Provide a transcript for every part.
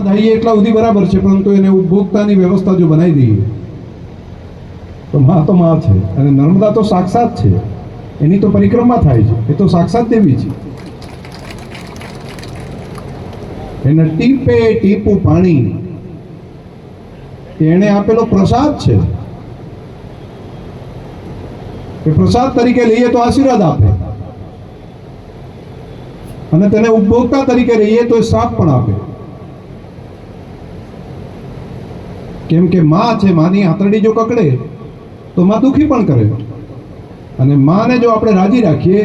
થઈએ એટલા સુધી બરાબર છે, પરંતુ એને ઉપભોક્તાની વ્યવસ્થા જો બનાવી દઈએ તો માં છે, અને નર્મદા તો સાક્ષાત છે, એની તો પરિક્રમા થાય છે, એ તો સાક્ષાત દેવી છે. એને ટીપે ટીપું પાણી એને આપેલો પ્રસાદ છે, કે પ્રસાદ તરીકે લઈએ તો આશીર્વાદ આપે, અને તેને ઉપભોક્તા તરીકે લઈએ તો એ શ્રાપ પણ આપે. કેમ કે માં છે, માની આંતરડી જો કકડે તો માં દુખી પણ કરે, અને માને જો આપણે રાજી રાખીએ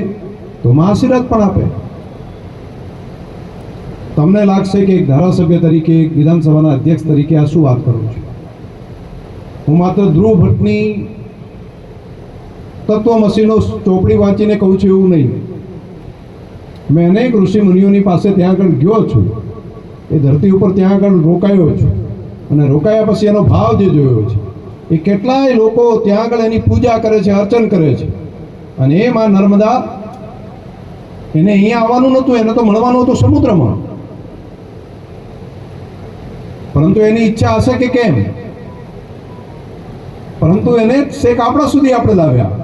તો માં આશીર્વાદ પણ આપે. તમને લાગશે કે એક ધારાસભ્ય તરીકે, એક વિધાનસભાના અધ્યક્ષ તરીકે આ શું વાત કરું છું? હું માત્ર ધ્રુવ ભટ્ટની તત્વમસીનો ચોપડી વાંચીને કહું છું એવું નહીં. મેં અનેક ઋષિ મુનિઓની પાસે ત્યાં આગળ ગયો છું, એ ધરતી ઉપર ત્યાં આગળ રોકાયો છું, અને રોકાયા પછી એનો ભાવ જે જોયો છે, એ કેટલાય લોકો ત્યાં આગળ એની પૂજા કરે છે, અર્ચન કરે છે, અને એ માં નર્મદા, એને અહીંયા આવવાનું નહોતું, એને તો મળવાનું હતું સમુદ્રમાં, પરંતુ એની ઈચ્છા હશે કે કેમ, પરંતુ એને છેક આપણા સુધી આપણે લાવ્યા,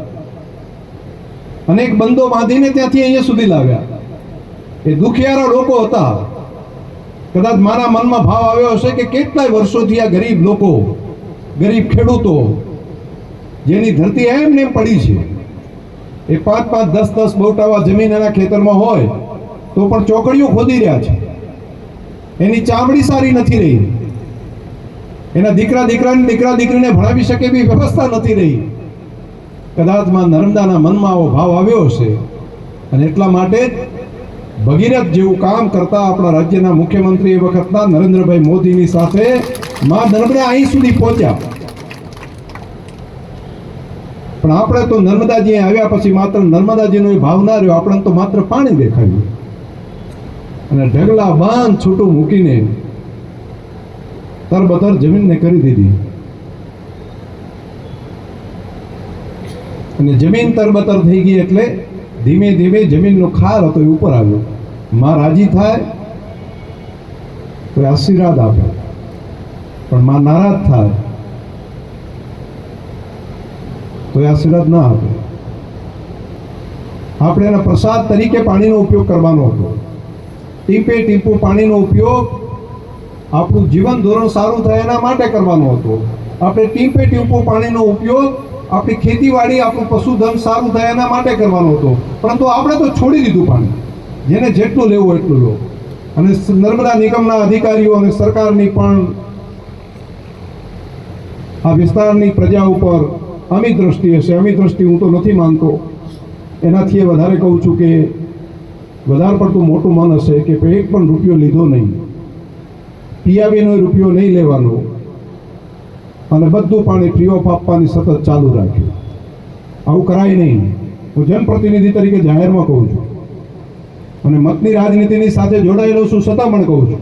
અનેક બંધો બાંધીને ત્યાંથી અહીંયા સુધી લાવ્યા. એ દુખિયારા લોકો હતા. કદાચ મારા મનમાં ભાવ આવ્યો હશે કે કેટલાય વર્ષોથી આ ગરીબ લોકો, ગરીબ ખેડૂતો, જેની ધરતી એમને એમ પડી છે, એ 5-5, 10-10 બોટાવા જમીન એના ખેતરમાં હોય તો પણ ચોકડીઓ ખોદી રહ્યા છે. એની ચામડી સારી નથી રહી, એના દીકરા દીકરીને ભણાવી શકે એવી વ્યવસ્થા નથી રહી. કદાચ માં નર્મદાના મનમાં આવો ભાવ આવ્યો હશે, અને એટલા માટે ભગીરથ જેવું કામ કરતા આપણા રાજ્યના મુખ્યમંત્રી એ વખતના નરેન્દ્રભાઈ મોદીની સાથે માં નર્મદા અહીં સુધી પહોંચ્યા. પણ આપણે તો નર્મદાજી આવ્યા પછી માત્ર નર્મદાજીનો એ ભાવ ના રહ્યો, આપણે તો માત્ર પાણી દેખાયું, અને ઢગલા બાંધ છૂટું મૂકીને તરબતર જમીનને કરી દીધી. અને જમીન તરબતર થઈ ગઈ એટલે ધીમે ધીમે જમીનનો ખાર હતો એ ઉપર આવ્યો. માં રાજી થાય તો આશીર્વાદ આપે, પણ માં નારાજ થાય તો એ આશીર્વાદ ના આપે. આપણે એના પ્રસાદ તરીકે પાણીનો ઉપયોગ કરવાનો હતો. ટીપે ટીપું પાણીનો ઉપયોગ આપણું જીવન ધોરણ સારું થાય એના માટે કરવાનો હતો. આપણે ટીપે ટીપું પાણીનો ઉપયોગ આપણી ખેતીવાડી, આપણું પશુધન સારું થાય એના માટે કરવાનો હતો, પરંતુ આપણે તો છોડી દીધું પાણી. જેને જેટલું લેવું એટલું લો. અને નર્મદા નિગમના અધિકારીઓ અને સરકારની પણ આ વિસ્તારની પ્રજા ઉપર અમી દ્રષ્ટિ હશે. અમી દ્રષ્ટિ હું તો નથી માનતો, એનાથી વધારે કહું છું કે વધારે પડતું મોટું મન હશે કે એક પણ રૂપિયો લીધો નહીં, પીઆવીનો રૂપિયો નહીં લેવાનો, અને બધું પાણી ફ્રી ઓફ આપવાની સતત ચાલુ રાખ્યું. આવું કરાય નહીં. હું જનપ્રતિનિધિ તરીકે જાહેરમાં કહું છું, અને મતની રાજનીતિની સાથે જોડાયેલો છું, છતાં પણ કહું છું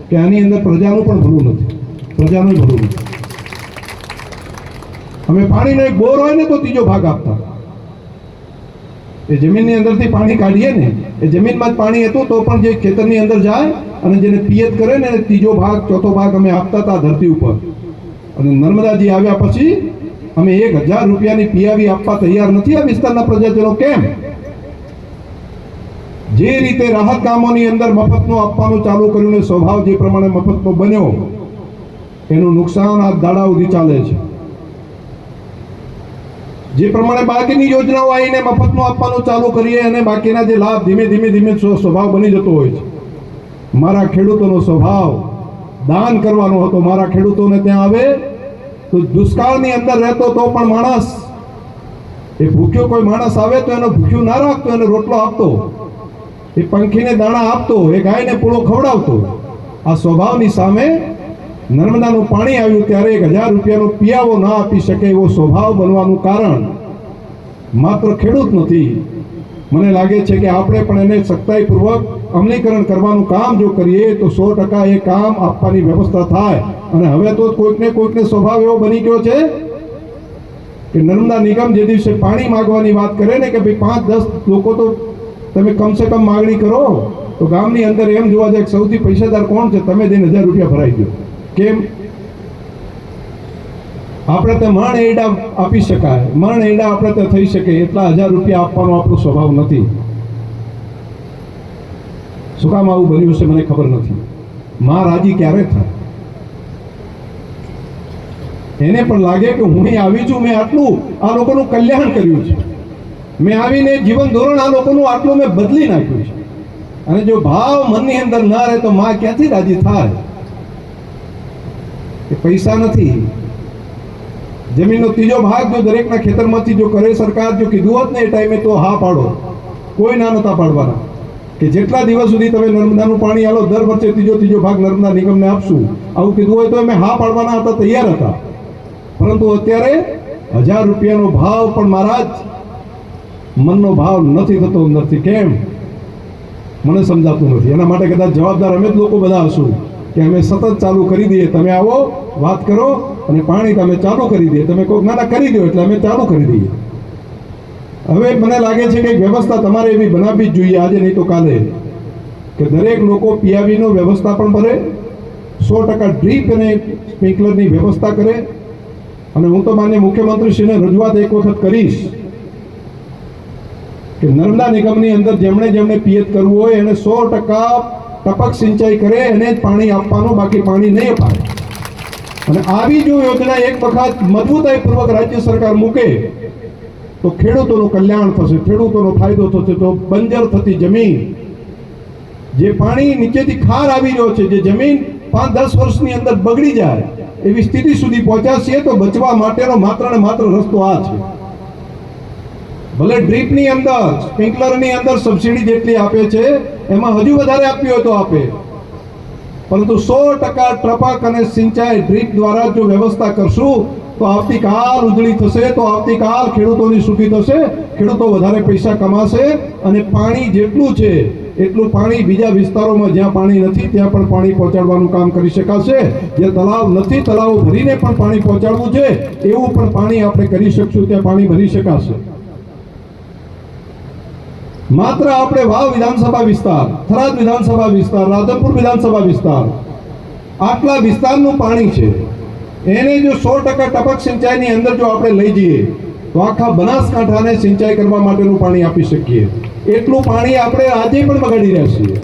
કે આની અંદર પ્રજાનું પણ ભલું નથી, પ્રજાનું ભલું નથી. અમે પાણીનો એક બોર હોય ને તો ત્રીજો ભાગ આપતા. એ જમીનની અંદરથી પાણી કાઢીએ ને, એ જમીનમાં જ પાણી હતું તો પણ જે ખેતરની અંદર જાય અને જેને પિયત કરે ને, ત્રીજો ભાગ, ચોથો ભાગ અમે આપતા હતા ધરતી ઉપર. અને નર્મદાજી આવ્યા પછી અમે 1000 રૂપિયાની પીઆવી આપવા તૈયાર નથી આ વિસ્તારના પ્રજાજનો. કેમ? જે રીતે રાહત કામોની અંદર મફતનું આપવાનું ચાલુ કર્યું ને સ્વભાવ જે પ્રમાણે મફતનો બન્યો, એનું નુકસાન આ દાડા સુધી ચાલે છે. જે પ્રમાણે બાકીની યોજનાઓ આવીને મફતનું આપવાનું ચાલુ કરીએ અને બાકીના જે લાભ ધીમે ધીમે સ્વભાવ બની જતો હોય છે. મારા ખેડૂતોનો સ્વભાવ દાન કરવાનો હતો. મારા ખેડૂતોને ત્યાં આવે તો દુષ્કાળની અંદર રહેતો તો પણ માણસ, એ ભૂખ્યો કોઈ માણસ આવે તો એને ભૂખ્યું ના રાખતો, એને રોટલો આપતો, એ પંખીને દાણા આપતો, એ ગાયને પૂળો ખવડાવતો. આ સ્વભાવની સામે નર્મદાનું પાણી આવ્યું ત્યારે 1000 રૂપિયાનો પિયાવો ના આપી શકે એવો સ્વભાવ બનવાનું કારણ માત્ર ખેડૂત નથી. મને લાગે છે કે આપણે પણ એને સખ્તાઈપૂર્વક અમલીકરણ કરવાનું કામ જો કરીએ તો 100% એ કામ આપવાની વ્યવસ્થા થાય. અને હવે તો કોઈકને સ્વભાવ એવો બની ગયો છે કે નર્મદા નિગમ જે દિવસે પાણી માંગવાની વાત કરે ને કે ભાઈ 5-10 લોકો તો તમે કમસે કમ માગણી કરો, તો ગામની અંદર એમ જોવા જાય કે સૌથી પૈસાદાર કોણ છે, તમે જઈને 1000 રૂપિયા ભરાઈ દો. કેમ? આપણે તો મણ એડા આપી શકાય, મણ એડા આપણે તો થઈ શકે એટલા 1000 રૂપિયા આપવાનો આપણો સ્વભાવ નથી. શું કામ આવું બન્યું છે મને ખબર નથી. માં રાજી ક્યારે થાય? એને પણ લાગે કે હું અહીં આવી છું, મેં આટલું આ લોકોનું કલ્યાણ કર્યું છે, મેં આવીને જીવન ધોરણ આ લોકોનું આટલું મેં બદલી નાખ્યું છે. અને જો ભાવ મનની અંદર ના રહે તો માં ક્યાંથી રાજી થાય? એ પૈસા નથી. જમીનનો ત્રીજો ભાગ જો દરેકના ખેતરમાંથી જો કરે સરકાર, જો કીધું હોત ને એ ટાઈમે તો હા પાડો, કોઈ ના નતા પાડવાના કે જેટલા દિવસ સુધી તમે નર્મદાનું પાણી આલો દર વર્ષે ત્રીજો ભાગ નર્મદા નિગમને આપશું, આવું કીધું હોય તો અમે હા પાડવાના હતા, તૈયાર હતા. પરંતુ અત્યારે 1000 રૂપિયાનો ભાવ પણ મહારાજ મનનો ભાવ નથી થતો અંદરથી. કેમ? મને સમજાતું નથી. એના માટે કદાચ જવાબદાર અમે જ લોકો બધા હશું કે અમે સતત ચાલુ કરી દઈએ, તમે આવો વાત કરો અને પાણી તમે ચાલુ કરી દઈએ. તમે કહો ના કરી દો એટલે અમે ચાલુ કરી દઈએ. હવે મને લાગે છે કે વ્યવસ્થા તમારે એવી બનાવવી જ જોઈએ, આજે નહીં તો કાલે, કે દરેક લોકો પીઆવીનો વ્યવસ્થા પણ કરે, 100% ડ્રીપ અને સ્પ્રિંકલરની વ્યવસ્થા કરે. અને હું તો માન્ય મુખ્યમંત્રીશ્રીને રજૂઆત એક વખત કરીશ કે નર્મદા નિગમની અંદર જેમણે પિયત કરવું હોય એને 100% ટપક સિંચાઈ કરે, એને જ પાણી આપવાનું, બાકી પાણી નહીં અપાય. અને આવી જો યોજના એક વખત મજબૂતાઈપૂર્વક રાજ્ય સરકાર મૂકે તો ખેડૂતોનું કલ્યાણ થશે, ખેડૂતોનો ફાયદો થશે. તો બંજર થતી જમીન, જે પાણી નીચેથી ખાર આવી રહ્યો છે, જે જમીન 5-10 વર્ષની અંદર બગડી જાય એવી સ્થિતિ સુધી પહોંચાશે, તો બચવા માટેનો માત્ર ને માત્ર રસ્તો આ છે. ભલે ડ્રીપની અંદર, સ્પ્રિંકલરની અંદર સબસિડી જેટલી આપે છે એમાં હજુ વધારે આપવી હોય તો આપે, પરંતુ 100% ટપક અને સિંચાઈ ડ્રીપ દ્વારા જો વ્યવસ્થા કરશું તો આવતીકાલ ઉજળી થશે, તો આવતીકાલ ખેડૂતોની સુખી થશે, ખેડૂતો વધારે પૈસા કમાશે. અને પાણી જેટલું છે એટલું પાણી બીજા વિસ્તારોમાં જ્યાં પાણી નથી ત્યાં પણ પાણી પહોંચાડવાનું કામ કરી શકાશે. જે તળાવ નથી, તળાવો ભરીને પણ પાણી પહોંચાડવું છે એવું પણ પાણી આપણે કરી શકશું, ત્યાં પાણી ભરી શકાશે. માત્ર આપણે વાવ વિધાનસભા વિસ્તાર, થરાદ વિધાનસભા વિસ્તાર, રાધનપુર વિધાનસભા વિસ્તાર, આટલા વિસ્તારનું પાણી છે, એને જો 100% ટપક સિંચાઈની અંદર જો આપણે લઈ જઈએ તો આખા બનાસકાંઠાને સિંચાઈ કરવા માટેનું પાણી આપી શકીએ. એટલું પાણી આપણે આજે પણ બગાડી રહ્યા છીએ.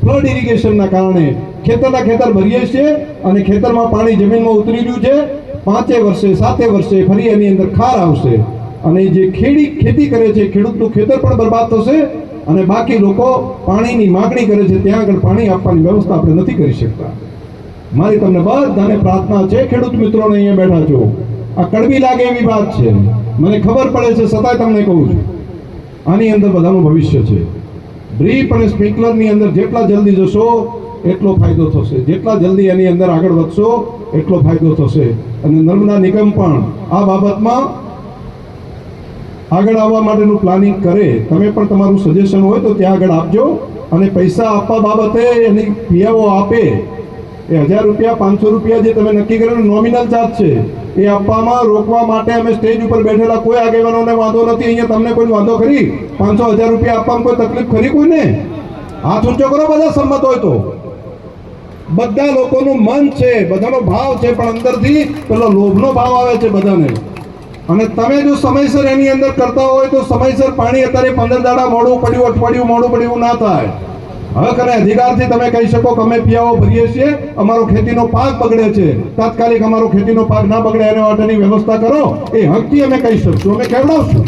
ફ્લડ ઇરિગેશનના કારણે ખેતરના ખેતર ભરીએ છીએ અને ખેતરમાં પાણી જમીનમાં ઉતરી રહ્યું છે. 5 વર્ષે 7 વર્ષે ફરી એની અંદર ખાર આવશે અને જે ખેતી કરે છે ખેડૂતનું ખેતર પણ બરબાદ થશે. અને બાકી લોકો પાણીની માગણી કરે છે, ત્યાં આગળ પાણી આપવાની વ્યવસ્થા આપણે નથી કરી શકતા. મારી તમને બધાને પ્રાર્થના છે, ખેડૂત મિત્રોને અહીંયા બેઠા છો, આ કડવી લાગે એવી વાત છે, મને ખબર પડે છે, છતાંય તમને કહું છું, આની અંદર બધાનું ભવિષ્ય છે. ડ્રીપ અને સ્પ્રિંકલરની અંદર જેટલા જલ્દી જશો એટલો ફાયદો થશે, જેટલા જલ્દી એની અંદર આગળ વધશો એટલો ફાયદો થશે. અને નર્મદા નિગમ પણ આ બાબતમાં આગળ આવવા માટેનું પ્લાનિંગ કરે. તમે પણ તમારું સજેશન હોય તો ત્યાં આગળ આપજો. અને પૈસા આપવા બાબતે એની ક્રિયાઓ આપે, એ 1000 રૂપિયા 500 રૂપિયા જે તમે નક્કી કરેલો નોમિનલ ચાર્જ છે એ આપવામાં રોકવા માટે અમે સ્ટેજ ઉપર બેઠેલા કોઈ આગેવાનોને વાંધો નથી. અહીંયા તમને કોઈ વાંધો ખરી? 500-1000 રૂપિયા આપવામાં કોઈ તકલીફ ખરી કોઈને? હાથ ઊંચો કરો બધા સંમત હોય તો. બધા લોકોનું મન છે, બધાનો ભાવ છે, પણ અંદરથી પેલો લોભનો ભાવ આવે છે બધાને. અને તમે જો સમયસર એની અંદર કરતા હોય તો સમયસર પાણી અત્યારે 15 દાડા મોડું પડ્યું, અઠવાડિયું મોડું પડ્યું ના થાય. હક અને અધિકારથી તમે કહી શકો કે અમે પિયાઓ ભરીએ છીએ, અમારો ખેતીનો પાક બગડે છે, તાત્કાલિક અમારો ખેતીનો પાક ના બગડે એના માટેની વ્યવસ્થા કરો, એ હકથી અમે કહી શકશું, અમે કહેવડાવશું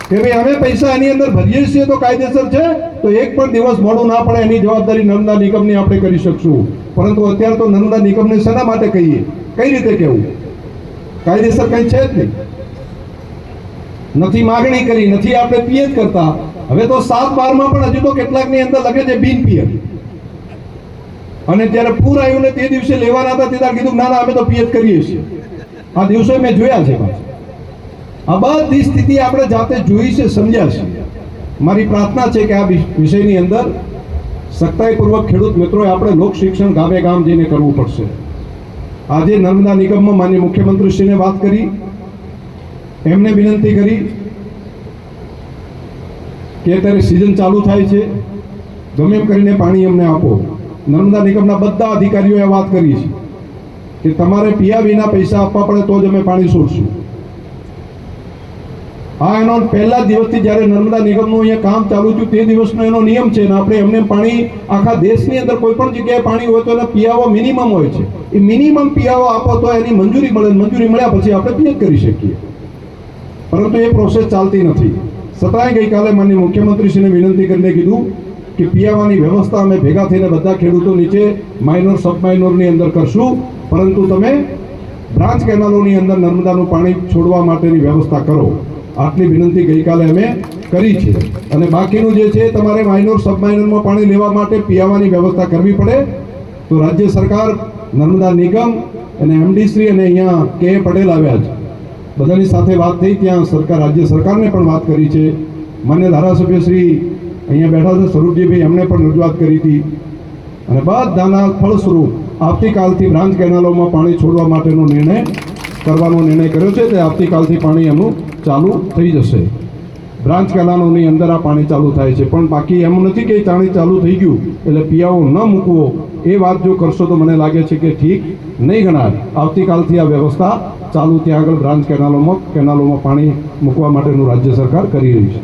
કે ભાઈ અમે પૈસા એની અંદર ભરીએ છીએ તો કાયદેસર છે, તો એક પણ દિવસ મોડું ના પડે એની જવાબદારી નર્મદા નિગમની આપણે કરી શકશું. પરંતુ અત્યારે તો નર્મદા નિગમને શેના માટે કહીએ, કઈ રીતે કહેવું? કાયદેસર કંઈ છે જ નહીં, નથી માગણી કરી, નથી આપણે પિયત કરતા. હવે તો 7-12 પણ હજુ તો કેટલાકની અંદર લગે છે બિન પિયત. અને જ્યારે પૂર આવ્યું ને તે દિવસે લેવાના હતા તે કીધું ના ના અમે તો પિયત કરીએ છીએ. આ દિવસો મેં જોયા છે. આ બધી સ્થિતિ આપણે જાતે જોઈ છે, સમજ્યા છે. મારી પ્રાર્થના છે કે આ વિષયની અંદર સખ્તાઈપૂર્વક ખેડૂત મિત્રોએ આપણે લોક શિક્ષણ ગામે ગામ જઈને કરવું પડશે. આજે નર્મદા નિગમમાં માનનીય મુખ્યમંત્રીશ્રીને વાત કરી, એમને વિનંતી કરી કે અત્યારે સિઝન ચાલુ થાય છે, ગમે એમ કરીને પાણી અમને આપો. નર્મદા નિગમના બધા અધિકારીઓએ વાત કરી છે કે તમારે પીયા વિના પૈસા આપવા પડે તો જ અમે પાણી છોડશું. આ એનો પહેલા દિવસથી જ્યારે નર્મદા નિગમનું અહીંયા કામ ચાલુ થયું તે દિવસનો એનો નિયમ છે. અને આપણે એમને પાણી આખા દેશની અંદર કોઈ પણ જગ્યાએ પાણી હોય તો એને પીયાવો મિનિમમ હોય છે. એ મિનિમમ પીયાવો આપો તો એની મંજૂરી મળે. મંજૂરી મળ્યા પછી આપણે પિયત કરી શકીએ. પરંતુ એ પ્રોસેસ ચાલતી નથી. છતાંય ગઈકાલે માનનીય મુખ્યમંત્રીશ્રીને વિનંતી કરીને કીધું કે પીયાવાની વ્યવસ્થા અમે ભેગા થઈને બધા ખેડૂતો નીચે માઇનર સબ માઇનરની અંદર કરશું, પરંતુ તમે બ્રાન્ચ કેનાલોની અંદર નર્મદાનું પાણી છોડવા માટેની વ્યવસ્થા કરો. આટલી વિનંતી ગઈકાલે અમે કરી છે. અને બાકીનું જે છે તમારે માઇનર સબ માઇનરમાં પાણી લેવા માટે પીયાવાની વ્યવસ્થા કરવી પડે તો રાજ્ય સરકાર, નર્મદા નિગમ અને એમડી શ્રી અને અહીંયા કે પટેલ આવ્યા છે, બધાની સાથે વાત થઈ. ત્યાં સરકાર, રાજ્ય સરકારને પણ વાત કરી છે. માન્ય ધારાસભ્ય શ્રી અહીંયા બેઠા છે સ્વરૂપજીભાઈ, એમણે પણ રજૂઆત કરી હતી. અને બધાના ફળસ્વરૂપ આવતીકાલથી બ્રાન્ચ કેનાલોમાં પાણી છોડવા માટેનો નિર્ણય કરવાનો નિર્ણય કર્યો છે. તે આવતીકાલથી પાણી એનું ચાલુ થઈ જશે. બ્રાન્ચ કેનાલોની અંદર આ પાણી ચાલુ થાય છે. પણ બાકી એમ નથી કે પાણી ચાલુ થઈ ગયું એટલે પીયાવો ન મૂકવો, એ વાત જો કરશો તો મને લાગે છે કે ઠીક નહીં ગણાય. આવતીકાલથી આ વ્યવસ્થા ચાલુ ત્યાં આગળ બ્રાન્ચ કેનાલોમાં પાણી મૂકવા માટેનું રાજ્ય સરકાર કરી રહી છે.